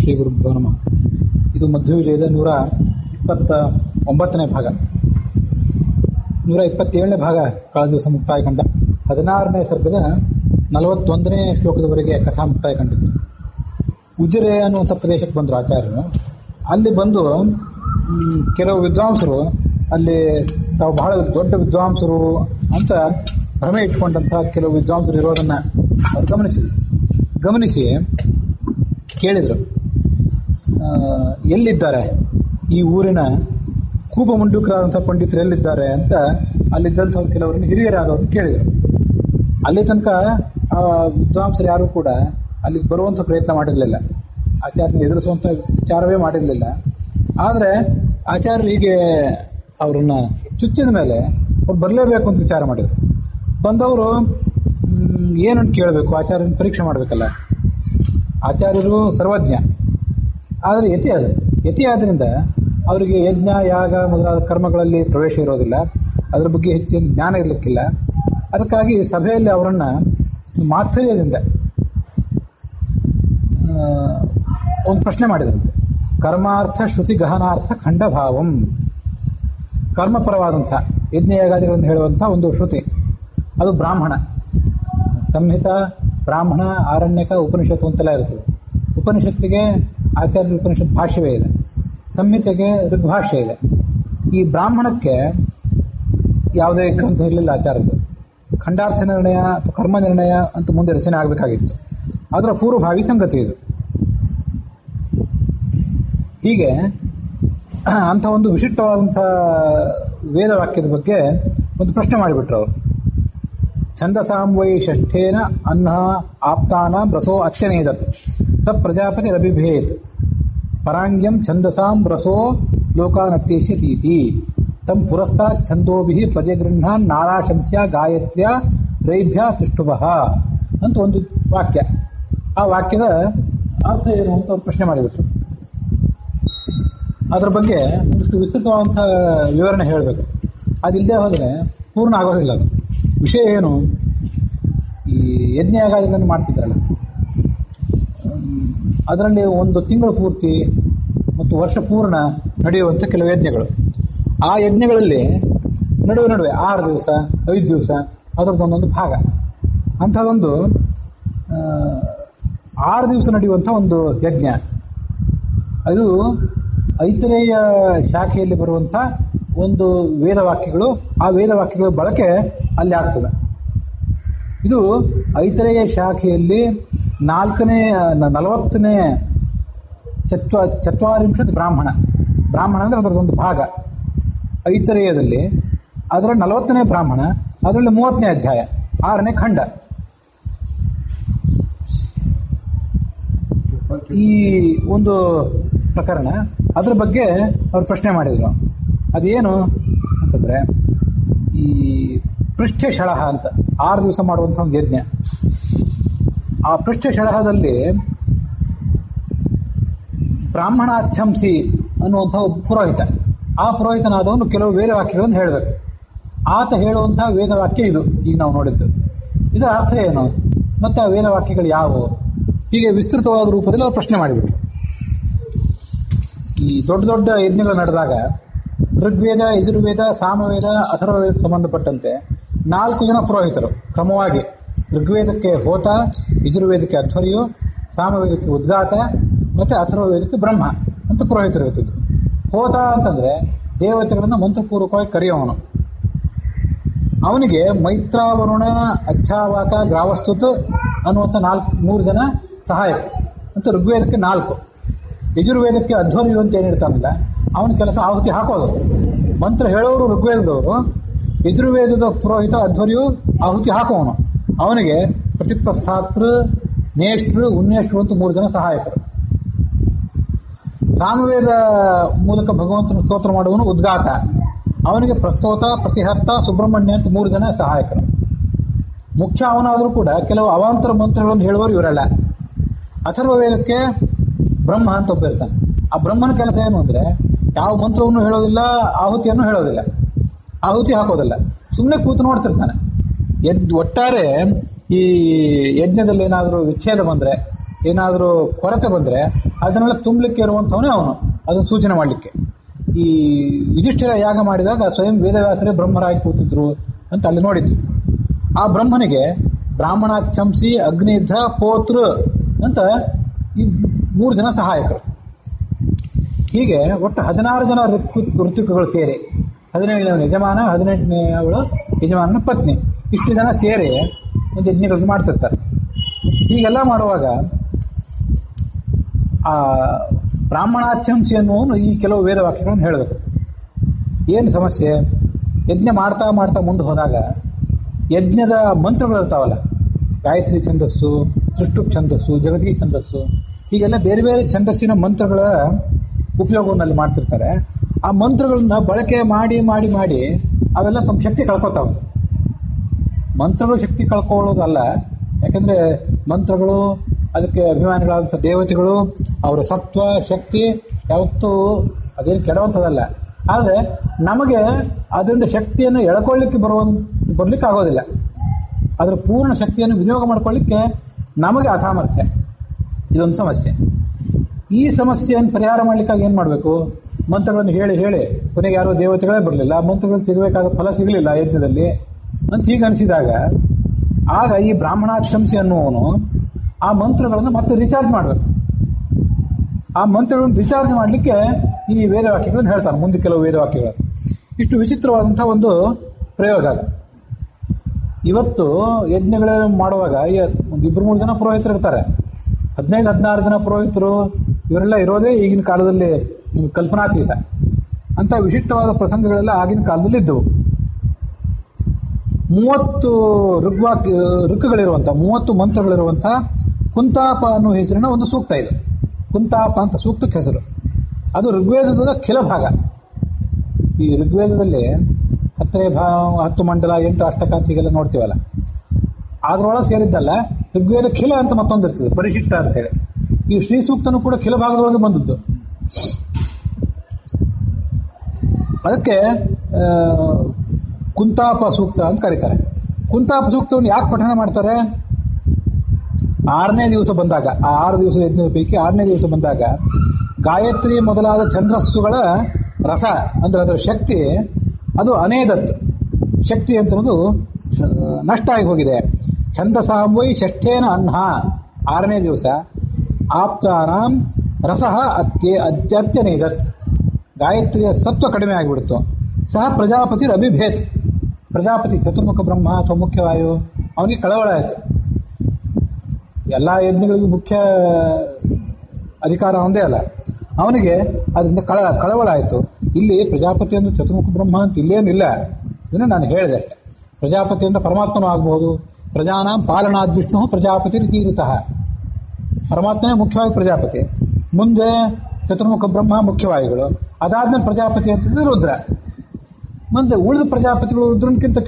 ಶ್ರೀ ಗುರುಭ್ಯೋ ನಮಃ. ಇದು ಮಧ್ವವಿಜಯದ 129ನೇ ಭಾಗ. 127ನೇ ಭಾಗ ಕಳೆದ ದಿವಸ ಮುಕ್ತಾಯ ಕಂಡ. 16ನೇ ಸರ್ಗದ 41ನೇ ಶ್ಲೋಕದವರೆಗೆ ಕಥಾ ಮುಕ್ತಾಯ ಕಂಡಿತ್ತು. ಉಜಿರೆ ಅನ್ನುವಂಥ ಪ್ರದೇಶಕ್ಕೆ ಬಂದರು ಆಚಾರ್ಯರು. ಅಲ್ಲಿ ಬಂದು ಕೆಲವು ವಿದ್ವಾಂಸರು ಅಲ್ಲಿ ತಾವು ಬಹಳ ದೊಡ್ಡ ವಿದ್ವಾಂಸರು ಅಂತ ಭ್ರಮೆ ಇಟ್ಕೊಂಡಂತಹ ಕೆಲವು ವಿದ್ವಾಂಸರು ಇರೋದನ್ನು ಅವರು ಗಮನಿಸಿ ಕೇಳಿದರು, ಎಲ್ಲಿದ್ದಾರೆ ಈ ಊರಿನ ಕೂಪಮುಂಡುಕರಾದಂಥ ಪಂಡಿತರು ಎಲ್ಲಿದ್ದಾರೆ ಅಂತ ಅಲ್ಲಿದ್ದಂಥವ್ರು ಕೆಲವರನ್ನು ಹಿರಿಯರಾದವ್ರನ್ನ ಕೇಳಿದರು. ಅಲ್ಲಿ ತನಕ ಆ ವಿದ್ವಾಂಸರು ಯಾರೂ ಕೂಡ ಅಲ್ಲಿಗೆ ಬರುವಂಥ ಪ್ರಯತ್ನ ಮಾಡಿರಲಿಲ್ಲ, ಆಚಾರ್ಯನ ಎದುರಿಸುವಂಥ ವಿಚಾರವೇ ಮಾಡಿರಲಿಲ್ಲ. ಆದರೆ ಆಚಾರ್ಯರು ಹೀಗೆ ಅವರನ್ನ ಚುಚ್ಚಿದ ಮೇಲೆ ಅವ್ರು ಬರಲೇಬೇಕು ಅಂತ ವಿಚಾರ ಮಾಡಿದರು. ಬಂದವರು ಏನಂತ ಕೇಳಬೇಕು, ಆಚಾರ್ಯನ ಪರೀಕ್ಷೆ ಮಾಡಬೇಕಲ್ಲ. ಆಚಾರ್ಯರು ಸರ್ವಜ್ಞ, ಆದರೆ ಯತಿ ಆದ್ದರಿಂದ ಅವರಿಗೆ ಯಜ್ಞ ಯಾಗ ಮೊದಲಾದ ಕರ್ಮಗಳಲ್ಲಿ ಪ್ರವೇಶ ಇರೋದಿಲ್ಲ, ಅದರ ಬಗ್ಗೆ ಹೆಚ್ಚಿನ ಜ್ಞಾನ ಇರಲಿಕ್ಕಿಲ್ಲ. ಅದಕ್ಕಾಗಿ ಸಭೆಯಲ್ಲಿ ಅವರನ್ನು ಮಾತ್ಸರ್ಯದಿಂದ ಒಂದು ಪ್ರಶ್ನೆ ಮಾಡಿದಂತೆ. ಕರ್ಮಾರ್ಥ ಶ್ರುತಿ ಗಹನಾರ್ಥ ಖಂಡಭಾವಂ, ಕರ್ಮಪರವಾದಂಥ ಯಜ್ಞ ಯಾಗಾದಿಗಳನ್ನು ಹೇಳುವಂಥ ಒಂದು ಶ್ರುತಿ, ಅದು ಬ್ರಾಹ್ಮಣ ಸಂಹಿತ, ಬ್ರಾಹ್ಮಣ, ಆರಣ್ಯಕ, ಉಪನಿಷತ್ತು ಅಂತೆಲ್ಲ ಇರ್ತದೆ. ಉಪನಿಷತ್ತಿಗೆ ಆಚಾರ್ಯ ಉಪನಿಷತ್ ಭಾಷ್ಯವೇ ಇದೆ, ಸಂಹಿತೆಗೆ ಋಗ್ಭಾಷ್ಯ ಇದೆ. ಈ ಬ್ರಾಹ್ಮಣಕ್ಕೆ ಯಾವುದೇ ಗ್ರಂಥ ಇರಲಿಲ್ಲ ಆಚಾರ್ಯರು. ಖಂಡಾರ್ಥ ನಿರ್ಣಯ ಅಥವಾ ಕರ್ಮ ನಿರ್ಣಯ ಅಂತ ಮುಂದೆ ರಚನೆ ಆಗಬೇಕಾಗಿತ್ತು. ಅದರ ಪೂರ್ವಭಾವಿ ಸಂಗತಿ ಇದು. ಹೀಗೆ ಅಂಥ ಒಂದು ವಿಶಿಷ್ಟವಾದಂಥ ವೇದವಾಕ್ಯದ ಬಗ್ಗೆ ಒಂದು ಪ್ರಶ್ನೆ ಮಾಡಿಬಿಟ್ರು ಅವರು. ಛಂದಸಾಂ ವೈ ಷಷ್ಠೇನ ಅನ್ನ ಆಪ್ತಾನ ರಸೋ ಅತ್ಯನೇದತ್ ಸ ಪ್ರಜಾಪತಿ ರಭಿಭೇತ್ ಪರಾಂಗ್ಯಂ ಛಂದಸಾಂ ರಸೋ ಲೋಕಾನತ್ಯೇಷ್ಯತೀತಿ ತಂ ಪುರಸ್ತಾತ್ ಛಂದೋಭಿ ಪದ್ಯಗೃಹ್ಣಾನ್ ನಾರಾಶಂಸ್ಯ ಗಾಯತ್ರ್ಯ ರೈಭ್ಯ ತಿಷ್ಟುಭಃ ಅಂತ ಒಂದು ವಾಕ್ಯ. ಆ ವಾಕ್ಯದ ಅರ್ಥ ಏನು ಅಂತ ಅವ್ರು ಪ್ರಶ್ನೆ ಮಾಡಿಬಿಟ್ರು. ಅದರ ಬಗ್ಗೆ ಒಂದಿಷ್ಟು ವಿಸ್ತೃತವಾದಂಥ ವಿವರಣೆ ಹೇಳಬೇಕು. ಅದಿಲ್ಲದೆ ಹೋದರೆ ಪೂರ್ಣ ಆಗೋದಿಲ್ಲ. ಅದು ವಿಷಯ ಏನು, ಈ ಯಜ್ಞ ಯಾಗಾದಿಗಳನ್ನು ಮಾಡ್ತಿದ್ರಲ್ಲ, ಅದರಲ್ಲಿ ಒಂದು ತಿಂಗಳು ಪೂರ್ತಿ ಮತ್ತು ವರ್ಷ ಪೂರ್ಣ ನಡೆಯುವಂಥ ಕೆಲವು ಯಜ್ಞಗಳು. ಆ ಯಜ್ಞಗಳಲ್ಲಿ ನಡುವೆ 6 ದಿವಸ 5 ದಿವಸ ಅದರದ್ದೊಂದೊಂದು ಭಾಗ. ಅಂಥದ್ದೊಂದು 6 ದಿವಸ ನಡೆಯುವಂಥ ಒಂದು ಯಜ್ಞ, ಅದು ಐತರೇಯ ಶಾಖೆಯಲ್ಲಿ ಬರುವಂಥ ಒಂದು ವೇದವಾಕ್ಯಗಳು. ಆ ವೇದವಾಕ್ಯಗಳ ಬಳಕೆ ಅಲ್ಲಿ ಆಗ್ತದೆ. ಇದು ಐತರೇಯ ಶಾಖೆಯಲ್ಲಿ 40ನೇ ಚತ್ವಾರಿಂಶತ್ ಬ್ರಾಹ್ಮಣ ಅಂದರೆ ಅದರದೊಂದು ಭಾಗ. ಐತರೇಯದಲ್ಲಿ ಅದರ 40ನೇ ಬ್ರಾಹ್ಮಣ, ಅದರಲ್ಲಿ 30ನೇ ಅಧ್ಯಾಯ, 6ನೇ ಖಂಡ. ಈ ಒಂದು ಪ್ರಕರಣ, ಅದ್ರ ಬಗ್ಗೆ ಅವ್ರು ಪ್ರಶ್ನೆ ಮಾಡಿದರು. ಅದೇನು ಅಂತಂದರೆ, ಈ ಪೃಷ್ಠ ಶಳಹ ಅಂತ 6 ದಿವಸ ಮಾಡುವಂಥ ಒಂದು ಯಜ್ಞ. ಆ ಪೃಷ್ಠ ಶಳಹದಲ್ಲಿ ಬ್ರಾಹ್ಮಣಾಚ್ಛಂಸಿ ಅನ್ನುವಂಥ ಒಬ್ಬ ಪುರೋಹಿತ, ಆ ಪುರೋಹಿತನಾದವನು ಕೆಲವು ವೇದವಾಕ್ಯಗಳನ್ನು ಹೇಳಬೇಕು. ಆತ ಹೇಳುವಂಥ ವೇದವಾಕ್ಯ ಇದು ಈಗ ನಾವು ನೋಡಿದ್ದು. ಇದರ ಅರ್ಥ ಏನು ಮತ್ತು ಆ ವೇದವಾಕ್ಯಗಳು ಯಾವುವು, ಹೀಗೆ ವಿಸ್ತೃತವಾದ ರೂಪದಲ್ಲಿ ಅವ್ರು ಪ್ರಶ್ನೆ ಮಾಡಿಬಿಟ್ರು. ಈ ದೊಡ್ಡ ಯಜ್ಞಗಳು ನಡೆದಾಗ ಋಗ್ವೇದ, ಯಜುರ್ವೇದ, ಸಾಮವೇದ, ಅಥರ್ವವೇದಕ್ಕೆ ಸಂಬಂಧಪಟ್ಟಂತೆ 4 ಜನ ಪುರೋಹಿತರು ಕ್ರಮವಾಗಿ, ಋಗ್ವೇದಕ್ಕೆ ಹೋತ, ಯಜುರ್ವೇದಕ್ಕೆ ಅಧ್ವರ್ಯು, ಸಾಮವೇದಕ್ಕೆ ಉದ್ಗಾತ ಮತ್ತು ಅಥರ್ವವೇದಕ್ಕೆ ಬ್ರಹ್ಮ ಅಂತ ಪುರೋಹಿತರು ಇರ್ತಿದ್ರು. ಹೋತ ಅಂತಂದರೆ ದೇವತೆಗಳನ್ನು ಮಂತ್ರಪೂರ್ವಕವಾಗಿ ಕರೆಯುವವನು. ಅವನಿಗೆ ಮೈತ್ರ, ವರುಣ, ಅಚ್ಛಾವಾಕ, ಗ್ರಾವಸ್ತುತ್ ಅನ್ನುವಂಥ 3 ಜನ ಸಹಾಯಕ ಅಂತ ಋಗ್ವೇದಕ್ಕೆ 4. ಯಜುರ್ವೇದಕ್ಕೆ ಅಧ್ವರ್ಯು ಅಂತ ಏನಿರ್ತಾನಲ್ಲ, ಅವನ ಕೆಲಸ ಆಹುತಿ ಹಾಕೋದು. ಮಂತ್ರ ಹೇಳೋರು ಋಗ್ವೇದದವರು, ಯಜುರ್ವೇದದ ಪುರೋಹಿತ ಅಧ್ವರ್ಯು ಆಹುತಿ ಹಾಕೋವನು. ಅವನಿಗೆ ಪ್ರತಿಪ್ರಸ್ಥಾತೃ, ನೇಷ್ಟ್ರು, ಉನ್ನೇಷ್ಟ್ರು ಅಂತ 3 ಜನ ಸಹಾಯಕರು. ಸಾಮವೇದ ಮೂಲಕ ಭಗವಂತನ ಸ್ತೋತ್ರ ಮಾಡುವನು ಉದ್ಗಾತ, ಅವನಿಗೆ ಪ್ರಸ್ತೋತ, ಪ್ರತಿಹರ್ತ, ಸುಬ್ರಹ್ಮಣ್ಯ ಅಂತ 3 ಜನ ಸಹಾಯಕರು. ಮುಖ್ಯ ಅವನಾದರೂ ಕೂಡ ಕೆಲವು ಅವಾಂತರ ಮಂತ್ರಗಳನ್ನು ಹೇಳುವವರು ಇವರೆಲ್ಲ. ಅಥರ್ವವೇದಕ್ಕೆ ಬ್ರಹ್ಮ ಅಂತ ಒಬ್ಬ ಇರ್ತಾನೆ. ಆ ಬ್ರಹ್ಮನ ಕೆಲಸ ಏನು ಅಂದರೆ, ಯಾವ ಮಂತ್ರವನ್ನು ಹೇಳೋದಿಲ್ಲ, ಆಹುತಿಯನ್ನು ಹೇಳೋದಿಲ್ಲ, ಆಹುತಿ ಹಾಕೋದಿಲ್ಲ, ಸುಮ್ಮನೆ ಕೂತು ನೋಡ್ತಿರ್ತಾನೆ. ಒಟ್ಟಾರೆ ಈ ಯಜ್ಞದಲ್ಲಿ ಏನಾದರೂ ವಿಚ್ಛೇದ ಬಂದರೆ, ಏನಾದರೂ ಕೊರತೆ ಬಂದರೆ ಅದನ್ನೆಲ್ಲ ತುಂಬಲಿಕ್ಕೆ ಇರುವಂಥವನೇ ಅವನು, ಅದನ್ನು ಸೂಚನೆ ಮಾಡಲಿಕ್ಕೆ. ಈ ಯುಧಿಷ್ಠಿರ ಯಾಗ ಮಾಡಿದಾಗ ಸ್ವಯಂ ವೇದವ್ಯಾಸರೇ ಬ್ರಹ್ಮರಾಗಿ ಕೂತಿದ್ರು ಅಂತ ಅಲ್ಲಿ ನೋಡಿದ್ವಿ. ಆ ಬ್ರಹ್ಮನಿಗೆ ಬ್ರಾಹ್ಮಣಾಚಂಸಿ, ಅಗ್ನಿಧ್ರ, ಪೋತೃ ಅಂತ ಈ 3 ಜನ ಸಹಾಯಕರು. ಹೀಗೆ ಒಟ್ಟು 16 ಜನ ಋತುಕಗಳು ಸೇರಿ, 17ನೇ ಯಜಮಾನ, 18ನೇ ಅವಳು ಯಜಮಾನನ ಪತ್ನಿ, ಇಷ್ಟು ಜನ ಸೇರಿ ಒಂದು ಯಜ್ಞಗಳನ್ನು ಮಾಡ್ತಿರ್ತಾರೆ. ಹೀಗೆಲ್ಲ ಮಾಡುವಾಗ ಆ ಬ್ರಾಹ್ಮಣಾಚಂಸಿ ಅನ್ನುವನು ಈ ಕೆಲವು ವೇದವಾಕ್ಯಗಳನ್ನು ಹೇಳಬೇಕು. ಏನು ಸಮಸ್ಯೆ? ಯಜ್ಞ ಮಾಡ್ತಾ ಮಾಡ್ತಾ ಮುಂದೆ ಹೋದಾಗ ಯಜ್ಞದ ಮಂತ್ರಗಳಿರ್ತಾವಲ್ಲ, ಗಾಯತ್ರಿ ಛಂದಸ್ಸು, ಸೃಷ್ಟುಪ್ ಛಂದಸ್ಸು, ಜಗದ್ಗಿ ಛಂದಸ್ಸು, ಹೀಗೆಲ್ಲ ಬೇರೆ ಬೇರೆ ಛಂದಸ್ಸಿನ ಮಂತ್ರಗಳ ಉಪಯೋಗವನ್ನಲ್ಲಿ ಮಾಡ್ತಿರ್ತಾರೆ. ಆ ಮಂತ್ರಗಳನ್ನ ಬಳಕೆ ಮಾಡಿ ಮಾಡಿ ಮಾಡಿ ಅವೆಲ್ಲ ತಮ್ಮ ಶಕ್ತಿ ಕಳ್ಕೊತಾವೆ. ಮಂತ್ರಗಳು ಶಕ್ತಿ ಕಳ್ಕೊಳ್ಳೋದಲ್ಲ, ಯಾಕಂದ್ರೆ ಮಂತ್ರಗಳು ಅದಕ್ಕೆ ಅಭಿಮಾನಿಗಳಾದಂಥ ದೇವತೆಗಳು, ಅವರ ಸತ್ವ ಶಕ್ತಿ ಯಾವತ್ತೂ ಅದೇನು ಕೆಡುವಂಥದ್ದಲ್ಲ. ಆದರೆ ನಮಗೆ ಅದರಿಂದ ಶಕ್ತಿಯನ್ನು ಎಳ್ಕೊಳ್ಳಿಕ್ಕೆ ಬರ್ಲಿಕ್ಕೆ ಆಗೋದಿಲ್ಲ. ಅದರ ಪೂರ್ಣ ಶಕ್ತಿಯನ್ನು ವಿನಿಯೋಗ ಮಾಡ್ಕೊಳ್ಳಿಕ್ಕೆ ನಮಗೆ ಅಸಾಮರ್ಥ್ಯ. ಇದೊಂದು ಸಮಸ್ಯೆ. ಈ ಸಮಸ್ಯೆಯನ್ನು ಪರಿಹಾರ ಮಾಡ್ಲಿಕ್ಕಾಗಿ ಏನು ಮಾಡಬೇಕು? ಮಂತ್ರಗಳನ್ನು ಹೇಳಿ ಹೇಳಿ ಕೊನೆಗೆ ಯಾರೋ ದೇವತೆಗಳೇ ಬರಲಿಲ್ಲ, ಮಂತ್ರಗಳು ಸಿಗಬೇಕಾದ ಫಲ ಸಿಗಲಿಲ್ಲ ಯಜ್ಞದಲ್ಲಿ ಅಂತ ಹೀಗೆ ಅನಿಸಿದಾಗ, ಆಗ ಈ ಬ್ರಾಹ್ಮಣಾಕ್ಷಂಸಿ ಅನ್ನುವನು ಆ ಮಂತ್ರಗಳನ್ನು ಮತ್ತೆ ರಿಚಾರ್ಜ್ ಮಾಡಬೇಕು. ಆ ಮಂತ್ರಗಳನ್ನು ರಿಚಾರ್ಜ್ ಮಾಡಲಿಕ್ಕೆ ಈ ವೇದವಾಕ್ಯಗಳನ್ನು ಹೇಳ್ತಾರೆ, ಮುಂದೆ ಕೆಲವು ವೇದವಾಕ್ಯಗಳು. ಇಷ್ಟು ವಿಚಿತ್ರವಾದಂಥ ಒಂದು ಪ್ರಯೋಗ. ಇವತ್ತು ಯಜ್ಞಗಳನ್ನು ಮಾಡುವಾಗ 2-3 ಜನ ಪುರೋಹಿತರು ಇರ್ತಾರೆ, 15-16 ಜನ ಪುರೋಹಿತರು, ಇವರೆಲ್ಲ ಇರೋದೇ ಈಗಿನ ಕಾಲದಲ್ಲಿ ಕಲ್ಪನಾತೀತ. ಅಂತ ವಿಶಿಷ್ಟವಾದ ಪ್ರಸಂಗಗಳೆಲ್ಲ ಆಗಿನ ಕಾಲದಲ್ಲಿ ಇದ್ದವು. 30 ಋಕ್ಕುಗಳಿರುವಂಥ 30 ಮಂತ್ರಗಳಿರುವಂಥ ಕುಂತಾಪ ಅನ್ನೋ ಹೆಸರಿನ ಒಂದು ಸೂಕ್ತ ಇದೆ. ಕುಂತಾಪ ಅಂತ ಸೂಕ್ತಕ್ಕೆ ಹೆಸರು. ಅದು ಋಗ್ವೇದದ ಖಿಲ ಭಾಗ. ಈ ಋಗ್ವೇದದಲ್ಲಿ 10 ಮಂಡಲ, 8 ಅಷ್ಟಕ ಅಂತ ಹೀಗೆಲ್ಲ ನೋಡ್ತೀವಲ್ಲ, ಅದ್ರೊಳಗೆ ಸೇರಿದ್ದಲ್ಲ ಋಗ್ವೇದ ಖಿಲ ಅಂತ ಮತ್ತೊಂದು ಇರ್ತದೆ, ಪರಿಶಿಷ್ಟ ಅಂತ ಹೇಳಿ. ಈ ಶ್ರೀ ಸೂಕ್ತನೂ ಕೂಡ ಖಿಲ ಭಾಗದೊಳಗೆ ಬಂದದ್ದು. ಅದಕ್ಕೆ ಕುಂತಾಪ ಸೂಕ್ತ ಅಂತ ಕರೀತಾರೆ. ಕುಂತಾಪ ಸೂಕ್ತವನ್ನು ಯಾಕೆ ಪಠಣ ಮಾಡ್ತಾರೆ? 6ನೇ ದಿವಸ ಬಂದಾಗ, ಆ 6 ದಿವಸ ಯಜ್ಞದ ಪೈಕಿ 6ನೇ ದಿವಸ ಬಂದಾಗ ಗಾಯತ್ರಿ ಮೊದಲಾದ ಛಂದಸ್ಸುಗಳ ರಸ ಅಂದ್ರೆ ಅದರ ಶಕ್ತಿ, ಅದು ಅನೇದತ್ ಶಕ್ತಿ ಅಂತನ್ನೋದು ನಷ್ಟ ಆಗಿ ಹೋಗಿದೆ. ಛಂದಸಾಂವೈ ಷಷ್ಠೇನ ಅಹ್ನ, 6ನೇ ದಿವಸ ಆಪ್ತಾನಾಂ ರಸಃ ಅತ್ಯನೇದತ್, ಗಾಯತ್ರಿಯ ಸತ್ವ ಕಡಿಮೆ ಆಗಿಬಿಡ್ತು. ಸಹ ಪ್ರಜಾಪತಿ ಅಭಿಭೇತ್, ಪ್ರಜಾಪತಿ ಚತುರ್ಮುಖ ಬ್ರಹ್ಮ ಅಥವಾ ಮುಖ್ಯವಾಯು, ಅವನಿಗೆ ಕಳವಳ ಆಯಿತು. ಎಲ್ಲ ಯಜ್ಞಗಳಿಗೂ ಮುಖ್ಯ ಅಧಿಕಾರ ಒಂದೇ ಅಲ್ಲ, ಅವನಿಗೆ ಅದರಿಂದ ಕಳವಳ ಆಯಿತು. ಇಲ್ಲಿ ಪ್ರಜಾಪತಿ ಅಂದ್ರೆ ಚತುರ್ಮುಖ ಬ್ರಹ್ಮ ಅಂತ ಇಲ್ಲೇನಿಲ್ಲ, ಇದನ್ನು ನಾನು ಹೇಳಿದೆ ಅಷ್ಟೆ. ಪ್ರಜಾಪತಿ ಅಂತ ಪರಮಾತ್ಮನೂ ಆಗಬಹುದು. ಪ್ರಜಾನಾಂ ಪಾಲನಾದ್ ವಿಷ್ಣು ಪ್ರಜಾಪತಿ ತೀರಿತಃ, ಪರಮಾತ್ಮನೇ ಮುಖ್ಯವಾಗಿ ಪ್ರಜಾಪತಿ, ಮುಂದೆ ಚತುರ್ಮುಖ ಬ್ರಹ್ಮ ಮುಖ್ಯವಾಯುಗಳು, ಅದಾದ್ಮೇಲೆ ಪ್ರಜಾಪತಿ ಅಂತಂದ್ರೆ ರುದ್ರ. ಮುಂದೆ ಉಳಿದ ಪ್ರಜಾಪತಿಗಳು ರುದ್ರನ್ಕಿಂತ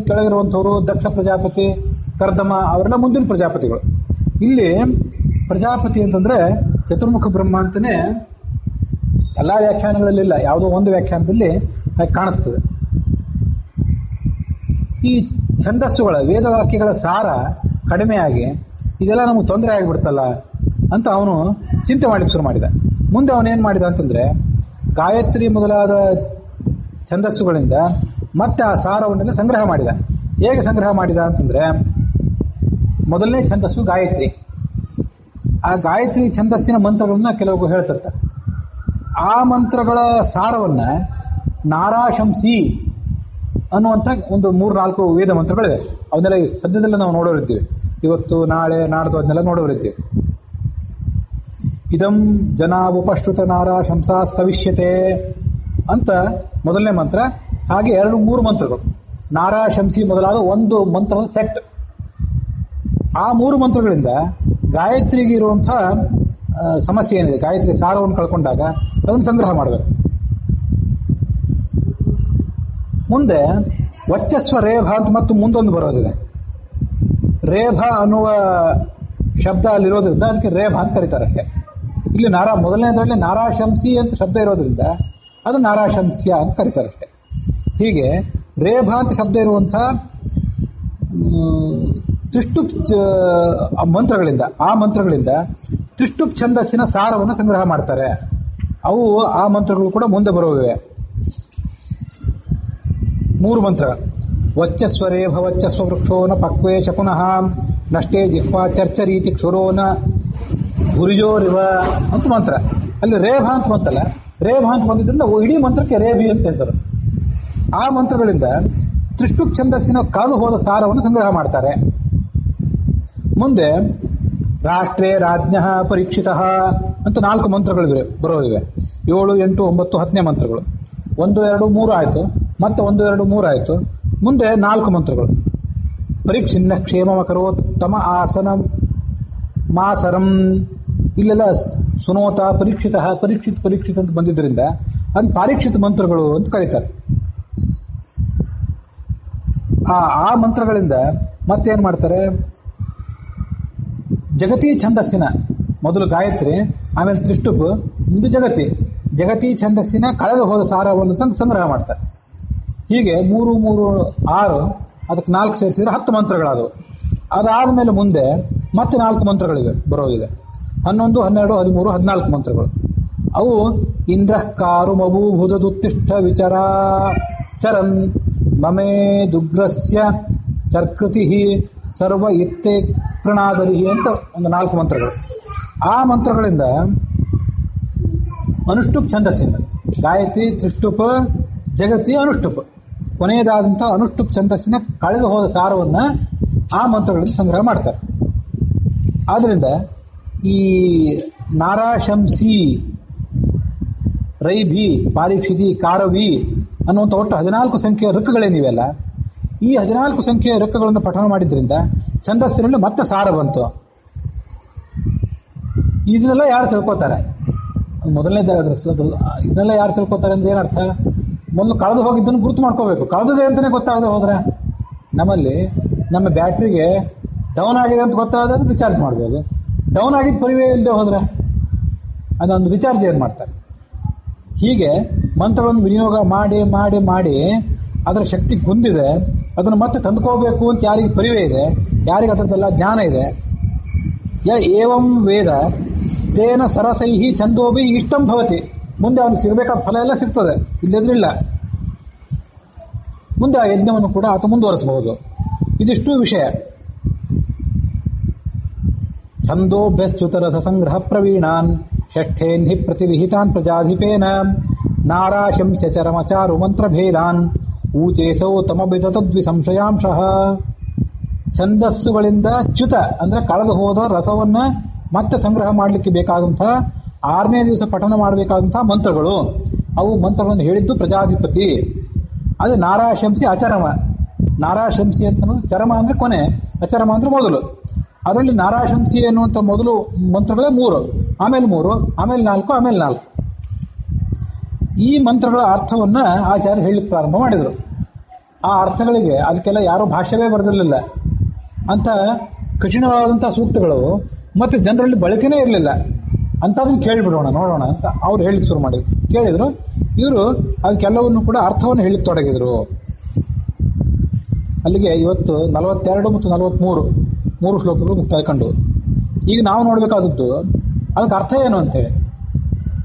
ಕೆಳಗಿರುವಂಥವ್ರು, ದಕ್ಷ ಪ್ರಜಾಪತಿ, ಕರ್ದಮ, ಅವರೆಲ್ಲ ಮುಂದಿನ ಪ್ರಜಾಪತಿಗಳು. ಇಲ್ಲಿ ಪ್ರಜಾಪತಿ ಅಂತಂದ್ರೆ ಚತುರ್ಮುಖ ಬ್ರಹ್ಮ ಅಂತಲೇ ಎಲ್ಲ ವ್ಯಾಖ್ಯಾನಗಳಲ್ಲಿಲ್ಲ, ಯಾವುದೋ ಒಂದು ವ್ಯಾಖ್ಯಾನದಲ್ಲಿ ಹಾಗೆ ಕಾಣಿಸ್ತದೆ. ಈ ಛಂದಸ್ಸುಗಳ ವೇದವಾಕ್ಯಗಳ ಸಾರ ಕಡಿಮೆಯಾಗಿ ಇದೆಲ್ಲ ನಮಗೆ ತೊಂದರೆ ಆಗಿಬಿಡ್ತಲ್ಲ ಅಂತ ಅವನು ಚಿಂತೆ ಮಾಡಲಿಕ್ಕೆ ಶುರು ಮಾಡಿದ. ಮುಂದೆ ಅವನೇನು ಮಾಡಿದ ಅಂತಂದ್ರೆ, ಗಾಯತ್ರಿ ಮೊದಲಾದ ಛಂದಸ್ಸುಗಳಿಂದ ಮತ್ತೆ ಆ ಸಾರವನ್ನೆಲ್ಲ ಸಂಗ್ರಹ ಮಾಡಿದ. ಹೇಗೆ ಸಂಗ್ರಹ ಮಾಡಿದ ಅಂತಂದ್ರೆ, ಮೊದಲನೇ ಛಂದಸ್ಸು ಗಾಯತ್ರಿ. ಆ ಗಾಯತ್ರಿ ಛಂದಸ್ಸಿನ ಮಂತ್ರಗಳನ್ನ ಕೆಲವು ಹೇಳ್ತಿರ್ತಾರೆ. ಆ ಮಂತ್ರಗಳ ಸಾರವನ್ನ ನಾರಾಶಂಸಿ ಅನ್ನುವಂಥ ಒಂದು 3-4 ವೇದ ಮಂತ್ರಗಳಿವೆ. ಅವನ್ನೆಲ್ಲ ಸದ್ಯದಲ್ಲ ನಾವು ನೋಡೋರಿರ್ತೀವಿ, ಇವತ್ತು ನಾಳೆ ನಾಡ್ದು ಅದನ್ನೆಲ್ಲ ನೋಡೋರಿರ್ತೀವಿ. ಇದಂ ಜನ ಉಪಶ್ರುತ ನಾರಾಶಂಸಾ ಸ್ತವಿಷ್ಯತೆ ಅಂತ ಮೊದಲನೇ ಮಂತ್ರ. ಹಾಗೆ 2-3 ಮಂತ್ರಗಳು ನಾರಾಶಂಸಿ ಮೊದಲಾದ ಒಂದು ಮಂತ್ರದ ಸೆಟ್. ಆ 3 ಮಂತ್ರಗಳಿಂದ ಗಾಯತ್ರಿಗೆ ಇರುವಂಥ ಸಮಸ್ಯೆ ಏನಿದೆ, ಗಾಯತ್ರಿ ಸಾರವನ್ನು ಕಳ್ಕೊಂಡಾಗ ಅದನ್ನು ಸಂಗ್ರಹ ಮಾಡಬೇಕು. ಮುಂದೆ ವಚ್ಚಸ್ವ ರೇಭ ಅಂತ ಮತ್ತು ಮುಂದೊಂದು ಬರೋದಿದೆ. ರೇಭ ಅನ್ನುವ ಶಬ್ದ ಅಲ್ಲಿರೋದ್ರಿಂದ ಅದಕ್ಕೆ ರೇಭ ಅಂತ ಕರೀತಾರೆ ಅಷ್ಟೇ. ಇಲ್ಲಿ ಮೊದಲನೇದರಲ್ಲಿ ನಾರಾಶಂಸಿ ಅಂತ ಶಬ್ದ ಇರೋದ್ರಿಂದ ಅದು ನಾರಾಶಂಸ್ಯ ಅಂತ ಕರೀತಾರೆ ಅಷ್ಟೇ. ಹೀಗೆ ರೇಭ ಅಂತ ಶಬ್ದ ಇರುವಂಥ ತ್ರಿಷ್ಟುಪ್ ಮಂತ್ರಗಳಿಂದ ತ್ರಿಷ್ಟುಪ್ ಛಂದಸ್ಸಿನ ಸಾರವನ್ನು ಸಂಗ್ರಹ ಮಾಡ್ತಾರೆ. ಅವು ಆ ಮಂತ್ರಗಳು ಕೂಡ ಮುಂದೆ ಬರುವಿವೆ. 3 ಮಂತ್ರ. ವಚ್ಚಸ್ವರೇ ಭವಚ್ಚಸ್ವ ವೃಕ್ಷೋನ ಪಕ್ವೇ ಶಕುನಃ ನಷ್ಟೇ ಜಿಹ್ವಾ ಚರ್ಚರೀತಿ ಕ್ಷುರೋನ ಗುರಿಜೋರಿವ ಅಂತ ಮಂತ್ರ. ಅಲ್ಲಿ ರೇಭ ಅಂತ ಬಂತಲ್ಲ, ರೇಭ ಅಂತ ಬಂದಿದ್ರಿಂದ ಇಡೀ ಮಂತ್ರಕ್ಕೆ ರೇಭಿ ಅಂತ ಹೆಸರು. ಆ ಮಂತ್ರಗಳಿಂದ ತ್ರಿಷ್ಟುಪ್ ಛಂದಸ್ಸಿನ ಕಳೆದು ಹೋದ ಸಾರವನ್ನು ಸಂಗ್ರಹ ಮಾಡ್ತಾರೆ. ಮುಂದೆ ರಾಷ್ಟ್ರೇ ರಾಜ್ಞ ಪರೀಕ್ಷಿತ ಅಂತ 4 ಮಂತ್ರಗಳಿವೆ ಬರೋದಿವೆ. 7, 8, 9, 10ನೇ ಮಂತ್ರಗಳು. 1, 2, 3 ಆಯಿತು, ಮತ್ತೆ 1, 2, 3 ಆಯಿತು. ಮುಂದೆ 4 ಮಂತ್ರಗಳು. ಪರೀಕ್ಷಿನ್ನ ಕ್ಷೇಮಕರೋತ್ ತಮ ಆಸನ ಮಾಸರಂ. ಇಲ್ಲೆಲ್ಲ ಸುನೋತ ಪರೀಕ್ಷಿತ್ ಅಂತ ಬಂದಿದ್ದರಿಂದ ಅದು ಪಾರೀಕ್ಷಿತ ಮಂತ್ರಗಳು ಅಂತ ಕರೀತಾರೆ. ಆ ಮಂತ್ರಗಳಿಂದ ಮತ್ತೇನು ಮಾಡ್ತಾರೆ, ಜಗತಿ ಛಂದಸ್ಸಿನ ಮೊದಲು ಗಾಯತ್ರಿ, ಆಮೇಲೆ ತ್ರಿಷ್ಟುಪ್, ಮುಂದೆ ಜಗತಿ ಛಂದಸ್ಸಿನ ಕಳೆದು ಹೋದ ಸಾರವನ್ನು ಸಂಗ್ರಹ ಮಾಡ್ತಾರೆ. ಹೀಗೆ 3, 3, 6, ಅದಕ್ಕೆ 4 ಸೇರಿಸಿದ್ರೆ 10 ಮಂತ್ರಗಳಾದವು. ಅದಾದ್ಮೇಲೆ ಮುಂದೆ ಮತ್ತೆ 4 ಮಂತ್ರಗಳಿವೆ ಬರೋದಿದೆ. 11, 12, 13, 14 ಮಂತ್ರಗಳು. ಅವು ಇಂದ್ರ ಕಾರು ಮಭೂಭುದುತ್ತಿಷ್ಠ ವಿಚರನ್ ಮಮೇ ದುಗ್ರಸ್ಯ ಚರ್ಕೃತಿ ಸರ್ವ ಇತ್ತೆ ಪ್ರಣಾದರಿ ಅಂತ ಒಂದು 4 ಮಂತ್ರಗಳು. ಆ ಮಂತ್ರಗಳಿಂದ ಅನುಷ್ಠುಪ್ ಛಂದಸ್ಸಿಂದ ಗಾಯತ್ರಿ, ತ್ರಿಷ್ಟುಪ್, ಜಗತಿ, ಅನುಷ್ಠುಪ್, ಕೊನೆಯದಾದಂಥ ಅನುಷ್ಠುಪ್ ಛಂದಸ್ಸಿನ ಕಳೆದು ಹೋದ ಸಾರವನ್ನು ಆ ಮಂತ್ರಗಳಿಂದ ಸಂಗ್ರಹ ಮಾಡ್ತಾರೆ. ಆದ್ದರಿಂದ ಈ ನಾರಾಶಂಸಿ, ರೈಭಿ, ಪಾರೀಕ್ಷಿತಿ, ಕಾರವಿ ಅನ್ನುವಂಥ ಒಟ್ಟು 14 ಸಂಖ್ಯೆಯ ಋಕ್ಕಗಳೇನಿವೆಯಲ್ಲ, ಈ 14 ಸಂಖ್ಯೆಯ ಋಕ್ಕಗಳನ್ನು ಪಠನ ಮಾಡಿದ್ರಿಂದ ಛಂದಸ್ಸಿನಲ್ಲಿ ಮತ್ತೆ ಸಾರ ಬಂತು. ಇದನ್ನೆಲ್ಲ ಯಾರು ತಿಳ್ಕೊತಾರೆ? ಇದನ್ನೆಲ್ಲ ಯಾರು ತಿಳ್ಕೊತಾರೆ ಅಂದ್ರೆ ಏನರ್ಥ? ಮೊದಲು ಕಳೆದು ಹೋಗಿದ್ದನ್ನು ಗುರುತು ಮಾಡ್ಕೋಬೇಕು. ಕಳೆದಿದೆ ಅಂತಲೇ ಗೊತ್ತಾಗದೆ ಹೋದ್ರೆ, ನಮ್ಮಲ್ಲಿ ನಮ್ಮ ಬ್ಯಾಟ್ರಿಗೆ ಡೌನ್ ಆಗಿದೆ ಅಂತ ಗೊತ್ತಾದ್ರೆ ರಿಚಾರ್ಜ್ ಮಾಡ್ಬೋದು. ಡೌನ್ ಆಗಿದ್ದು ಪರಿವೇ ಇಲ್ಲದೆ ಹೋದ್ರೆ ಅದೊಂದು ರಿಚಾರ್ಜ್ ಏನು ಮಾಡ್ತಾರೆ? ಹೀಗೆ ಮಂತ್ರಗಳನ್ನು ವಿನಿಯೋಗ ಮಾಡಿ ಮಾಡಿ ಮಾಡಿ ಅದರ ಶಕ್ತಿ ಕುಂದಿದೆ. ಅದನ್ನು ಮತ್ತೆ ತಂದುಕೋಬೇಕು ಅಂತ ಯಾರಿಗೆ ಪರಿವೇ ಇದೆ, ಯಾರಿಗೆ ಅದರದ್ದೆಲ್ಲ ಜ್ಞಾನ ಇದೆ, ಏವಂ ವೇದ ತೇನ ಸರಸೈಹಿ ಛಂದೋಭಿ ಇಷ್ಟಂ ಭವತಿ. ಮುಂದೆ ಅವನಿಗೆ ಸಿಗಬೇಕಾದ ಫಲ ಎಲ್ಲ ಸಿಗ್ತದೆ, ಇಲ್ಲದ್ರಿಲ್ಲ. ಮುಂದೆ ಆ ಯಜ್ಞವನ್ನು ಕೂಡ ಆತ ಮುಂದುವರಿಸಬಹುದು. ಇದಿಷ್ಟು ವಿಷಯ. ಛಂದೋಭ್ಯಶ್ಚುತರಸ ಸಂಗ್ರಹ ಪ್ರವೀಣಾನ್ ಷಷ್ಠೇನ್ಹಿ ಪ್ರತಿವಿಹಿತಾನ್ ಪ್ರಜಾಧಿಪೇನ ನಾರಾಶಂಸ್ಯ ಚರಮಚಾರು ಮಂತ್ರಭೇದಾನ್ ಊಚೇಸೌ ತಮಬಿದತದ್ವಿ ಸಂಶಯಾಂಶಃ. ಛಂದಸ್ಸುಗಳಿಂದ ಚ್ಯುತ ಅಂದ್ರೆ ಕಳೆದು ಹೋದ ರಸವನ್ನ ಮತ್ತೆ ಸಂಗ್ರಹ ಮಾಡಲಿಕ್ಕೆ ಬೇಕಾದಂತಹ 6ನೇ ದಿವಸ ಪಠನ ಮಾಡಬೇಕಾದಂತಹ ಮಂತ್ರಗಳು. ಅವು ಮಂತ್ರಗಳನ್ನು ಹೇಳಿದ್ದು ಪ್ರಜಾಧಿಪತಿ. ಅದು ನಾರಾಶಂಸಿ, ಅಚರಮ. ನಾರಾಶಂಸಿ ಅಂತ ಚರಮ ಅಂದ್ರೆ ಕೊನೆ, ಅಚರಮ ಅಂದ್ರೆ ಮೊದಲು. ಅದರಲ್ಲಿ ನಾರಾಶಂಸಿ ಎನ್ನುವಂಥ ಮೊದಲು ಮಂತ್ರಗಳೇ 3, ಆಮೇಲೆ 3, ಆಮೇಲೆ 4, ಆಮೇಲೆ 4. ಈ ಮಂತ್ರಗಳ ಅರ್ಥವನ್ನ ಆಚಾರ್ಯ ಹೇಳಲಿಕ್ಕೆ ಪ್ರಾರಂಭ ಮಾಡಿದರು. ಆ ಅರ್ಥಗಳಿಗೆ ಅದಕ್ಕೆಲ್ಲ ಯಾರೋ ಭಾಷ್ಯವೇ ಬರೆದಿರಲಿಲ್ಲ. ಅಂತ ಕಠಿಣವಾದಂಥ ಸೂಕ್ತಗಳು ಮತ್ತು ಜನರಲ್ಲಿ ಬಳಕೆನೇ ಇರಲಿಲ್ಲ. ಅಂಥದನ್ನು ಕೇಳಿಬಿಡೋಣ, ನೋಡೋಣ ಅಂತ ಅವ್ರು ಹೇಳಿಕ್ಕೆ ಶುರು ಮಾಡಿದ್ರು. ಕೇಳಿದ್ರು, ಇವರು ಅದಕ್ಕೆಲ್ಲವನ್ನು ಕೂಡ ಅರ್ಥವನ್ನು ಹೇಳಿಕ್ಕೆ ತೊಡಗಿದ್ರು. ಅಲ್ಲಿಗೆ ಇವತ್ತು 42 ಮತ್ತು 43 3 ಶ್ಲೋಕಗಳು ಮುಕ್ತಾಯ ಕಂಡು. ಈಗ ನಾವು ನೋಡಬೇಕಾದದ್ದು ಅದಕ್ಕೆ ಅರ್ಥ ಏನು ಅಂತೇಳಿ.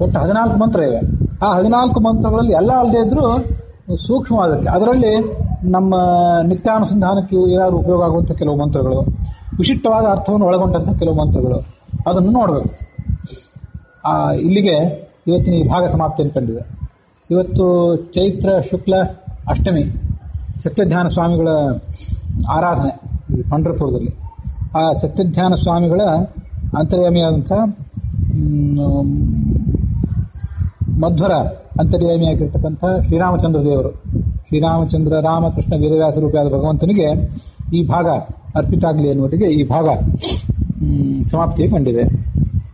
ಒಟ್ಟು 14 ಮಂತ್ರ ಇವೆ. ಆ 14 ಮಂತ್ರಗಳಲ್ಲಿ ಎಲ್ಲ ಅಲ್ಲದೆ ಇದ್ರೂ ಸೂಕ್ಷ್ಮವಾದಕ್ಕೆ, ಅದರಲ್ಲಿ ನಮ್ಮ ನಿತ್ಯಾನುಸಂಧಾನಕ್ಕೆ ಏನಾದರೂ ಉಪಯೋಗ ಆಗುವಂಥ ಕೆಲವು ಮಂತ್ರಗಳು, ವಿಶಿಷ್ಟವಾದ ಅರ್ಥವನ್ನು ಒಳಗೊಂಡಂಥ ಕೆಲವು ಮಂತ್ರಗಳು, ಅದನ್ನು ನೋಡಬೇಕು. ಇಲ್ಲಿಗೆ ಇವತ್ತಿನ ಈ ಭಾಗ ಸಮಾಪ್ತಿಯನ್ನು ಕಂಡಿದೆ. ಇವತ್ತು ಚೈತ್ರ ಶುಕ್ಲ ಅಷ್ಟಮಿ, ಸತ್ಯಧ್ಯಾನ ಸ್ವಾಮಿಗಳ ಆರಾಧನೆ ಪಂಢರಪುರದಲ್ಲಿ. ಆ ಸತ್ಯಧ್ಯಾನ ಸ್ವಾಮಿಗಳ ಅಂತರ್ಯಾಮಿಯಾದಂಥ ಮಧ್ವರ ಅಂತರ್ಯಾಮಿಯಾಗಿರ್ತಕ್ಕಂಥ ಶ್ರೀರಾಮಚಂದ್ರ ದೇವರು, ಶ್ರೀರಾಮಚಂದ್ರ ರಾಮಕೃಷ್ಣ ವೇದವ್ಯಾಸ ರೂಪಿಯಾದ ಭಗವಂತನಿಗೆ ಈ ಭಾಗ ಅರ್ಪಿತ ಆಗಲಿ ಎನ್ನುವರಿಗೆ ಈ ಭಾಗ ಸಮಾಪ್ತಿಗೆ ಕಂಡಿದೆ.